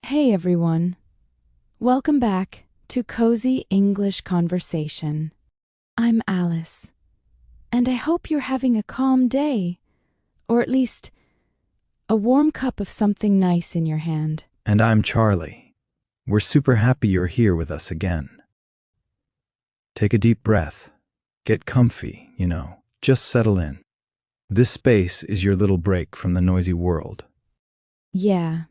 Hey everyone, welcome back to Cozy English Conversation. I'm Alice, and I hope you're having a calm day, or at least a warm cup of something nice in your hand. And I'm Charlie. We're super happy you're here with us again. Take a deep breath. Get comfy, just settle in. This space is your little break from the noisy world. Yeah,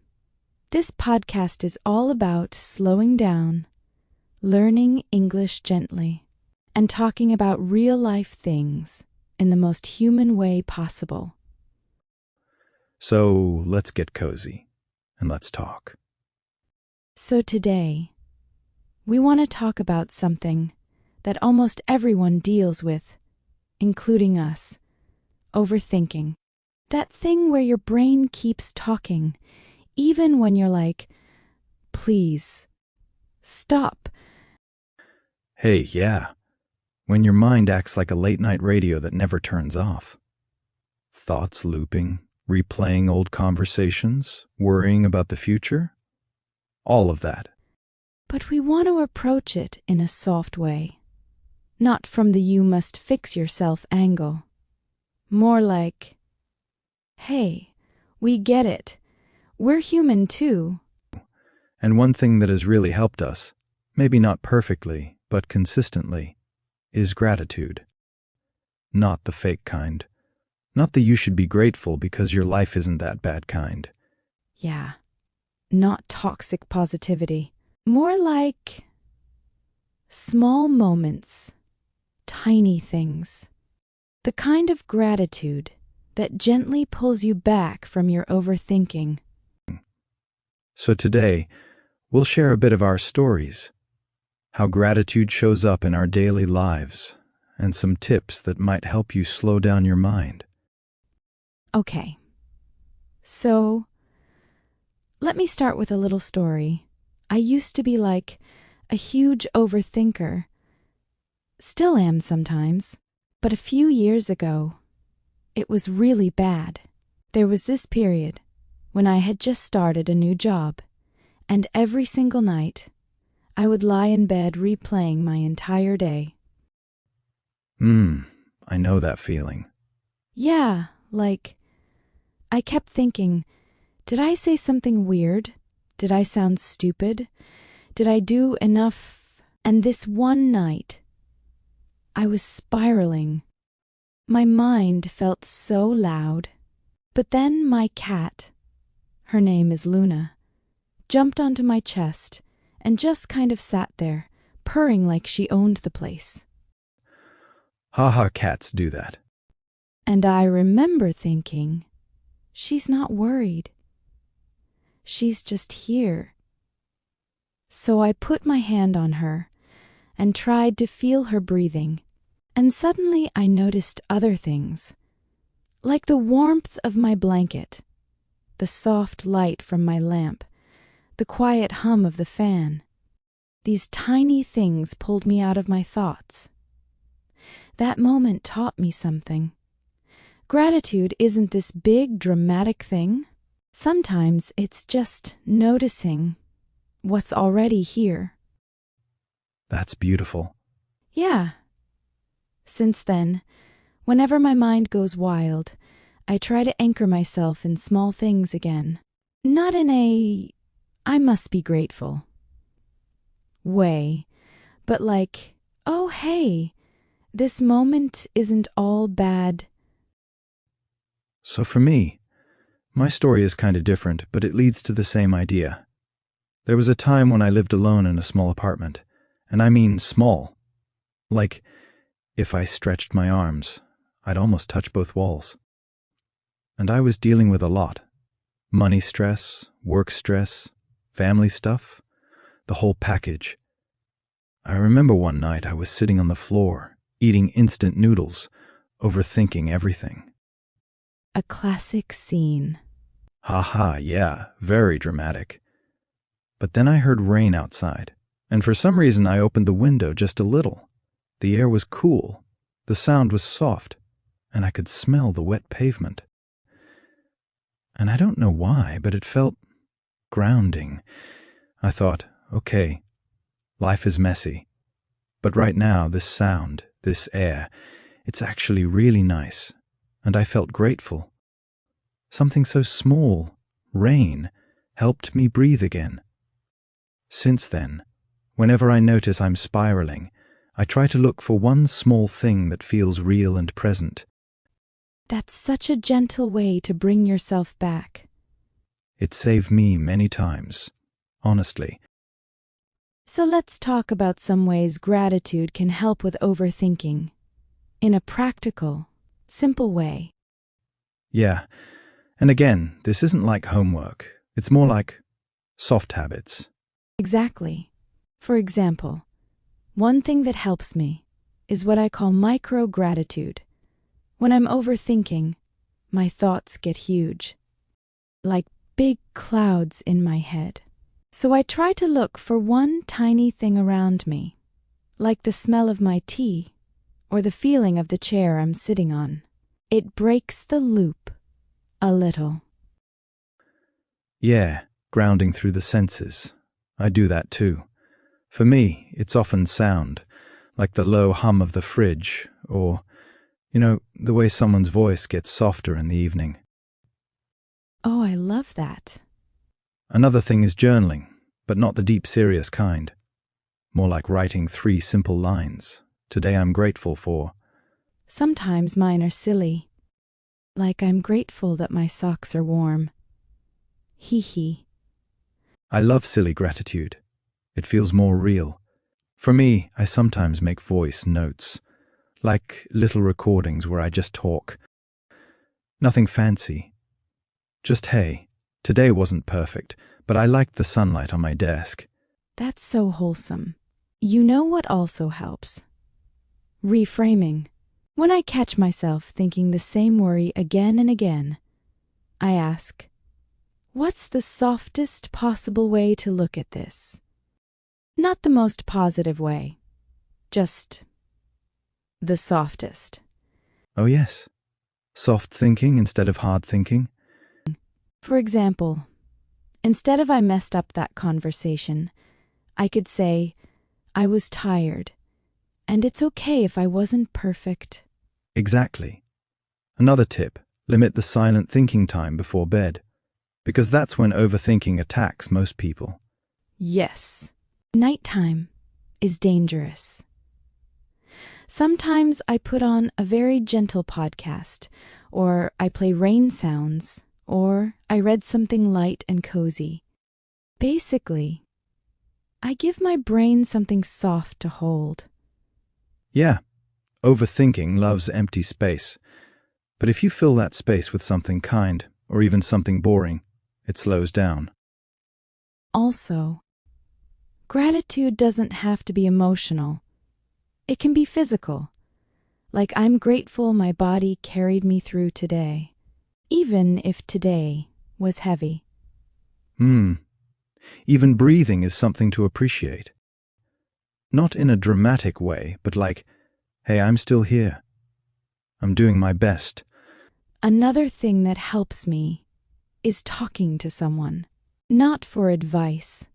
this podcast is all about slowing down, learning English gently, and talking about real-life things in the most human way possible. So let's get cozy and let's talk. So today, we want to talk about something that almost everyone deals with, including us: overthinking. That thing where your brain keeps talking, even when you're like, please, stop. Hey, yeah. When your mind acts like a late-night radio that never turns off. Thoughts looping, replaying old conversations, worrying about the future. All of that. But we want to approach it in a soft way, not from the you must fix yourself angle. More like, hey, we get it. We're human too. And one thing that has really helped us, maybe not perfectly, but consistently, is gratitude. Not the fake kind. Not the you should be grateful because your life isn't that bad kind. Yeah, not toxic positivity. More like small moments, tiny things. The kind of gratitude that gently pulls you back from your overthinking. So today, we'll share a bit of our stories, how gratitude shows up in our daily lives, and some tips that might help you slow down your mind. Okay, so let me start with a little story. I used to be like a huge overthinker. Still am sometimes, but a few years ago, it was really bad. There was this period when I had just started a new job, and every single night, I would lie in bed replaying my entire day. I know that feeling. Yeah, like, I kept thinking, did I say something weird? Did I sound stupid? Did I do enough? And this one night, I was spiraling. My mind felt so loud. But then my cat, her name is Luna, jumped onto my chest and just kind of sat there, purring like she owned the place. Haha, cats do that. And I remember thinking, she's not worried. She's just here. So I put my hand on her and tried to feel her breathing, and suddenly I noticed other things, like the warmth of my blanket, the soft light from my lamp, the quiet hum of the fan. These tiny things pulled me out of my thoughts. That moment taught me something. Gratitude isn't this big, dramatic thing. Sometimes it's just noticing what's already here. That's beautiful. Yeah. Since then, whenever my mind goes wild, I try to anchor myself in small things again. Not in a I must be grateful way, but like, oh hey, this moment isn't all bad. So for me, my story is kind of different, but it leads to the same idea. There was a time when I lived alone in a small apartment, and I mean small. Like, if I stretched my arms, I'd almost touch both walls. And I was dealing with a lot. Money stress, work stress, family stuff, the whole package. I remember one night I was sitting on the floor, eating instant noodles, overthinking everything. A classic scene. Haha, yeah, very dramatic. But then I heard rain outside, and for some reason I opened the window just a little. The air was cool, the sound was soft, and I could smell the wet pavement. And I don't know why, but it felt grounding. I thought, okay, life is messy. But right now, this sound, this air, it's actually really nice. And I felt grateful. Something so small, rain, helped me breathe again. Since then, whenever I notice I'm spiraling, I try to look for one small thing that feels real and present. That's such a gentle way to bring yourself back. It saved me many times, honestly. So let's talk about some ways gratitude can help with overthinking, in a practical, simple way. Yeah, and again, this isn't like homework. It's more like soft habits. Exactly. For example, one thing that helps me is what I call micro-gratitude. When I'm overthinking, my thoughts get huge, like big clouds in my head. So I try to look for one tiny thing around me, like the smell of my tea or the feeling of the chair I'm sitting on. It breaks the loop a little. Yeah, grounding through the senses. I do that too. For me, it's often sound, like the low hum of the fridge, or, the way someone's voice gets softer in the evening. Oh, I love that. Another thing is journaling, but not the deep, serious kind. More like writing 3 simple lines. Today I'm grateful for. Sometimes mine are silly, like I'm grateful that my socks are warm. Hee hee. I love silly gratitude. It feels more real. For me, I sometimes make voice notes, like little recordings where I just talk. Nothing fancy. Just, hey, today wasn't perfect, but I liked the sunlight on my desk. That's so wholesome. You know what also helps? Reframing. When I catch myself thinking the same worry again and again, I ask, what's the softest possible way to look at this? Not the most positive way, just the softest. Oh yes, soft thinking instead of hard thinking. For example, instead of I messed up that conversation, I could say, I was tired, and it's okay if I wasn't perfect. Exactly. Another tip, limit the silent thinking time before bed, because that's when overthinking attacks most people. Yes, nighttime is dangerous. Sometimes I put on a very gentle podcast, or I play rain sounds, or I read something light and cozy. Basically, I give my brain something soft to hold. Yeah, overthinking loves empty space. But if you fill that space with something kind, or even something boring, it slows down. Also, gratitude doesn't have to be emotional. It can be physical, like I'm grateful my body carried me through today, even if today was heavy. Even breathing is something to appreciate. Not in a dramatic way, but like, hey, I'm still here. I'm doing my best. Another thing that helps me is talking to someone, not for advice,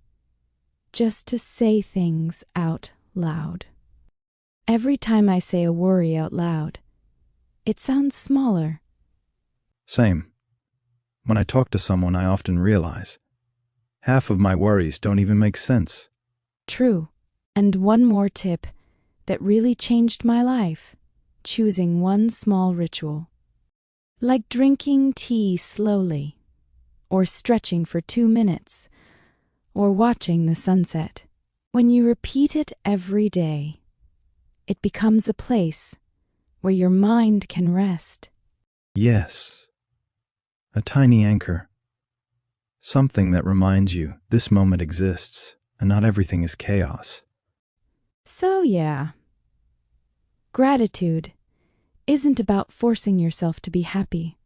just to say things out loud. Every time I say a worry out loud, it sounds smaller. Same. When I talk to someone, I often realize half of my worries don't even make sense. True. And one more tip that really changed my life, choosing one small ritual. Like drinking tea slowly, or stretching for 2 minutes, or watching the sunset. When you repeat it every day, it becomes a place where your mind can rest. Yes. A tiny anchor. Something that reminds you this moment exists and not everything is chaos. So yeah, gratitude isn't about forcing yourself to be happy.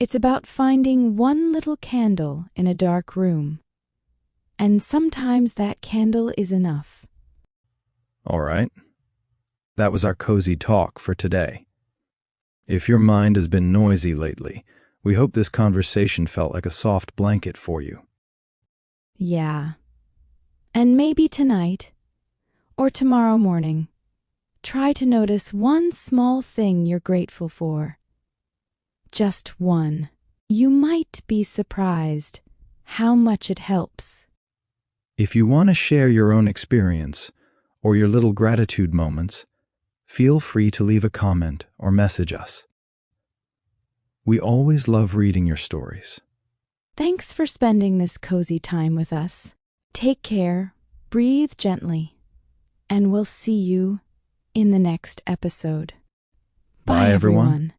It's about finding one little candle in a dark room. And sometimes that candle is enough. All right. That was our cozy talk for today. If your mind has been noisy lately, we hope this conversation felt like a soft blanket for you. Yeah. And maybe tonight or tomorrow morning, try to notice one small thing you're grateful for. Just one. You might be surprised how much it helps. If you want to share your own experience or your little gratitude moments, feel free to leave a comment or message us. We always love reading your stories. Thanks for spending this cozy time with us. Take care, breathe gently, and we'll see you in the next episode. Bye, everyone.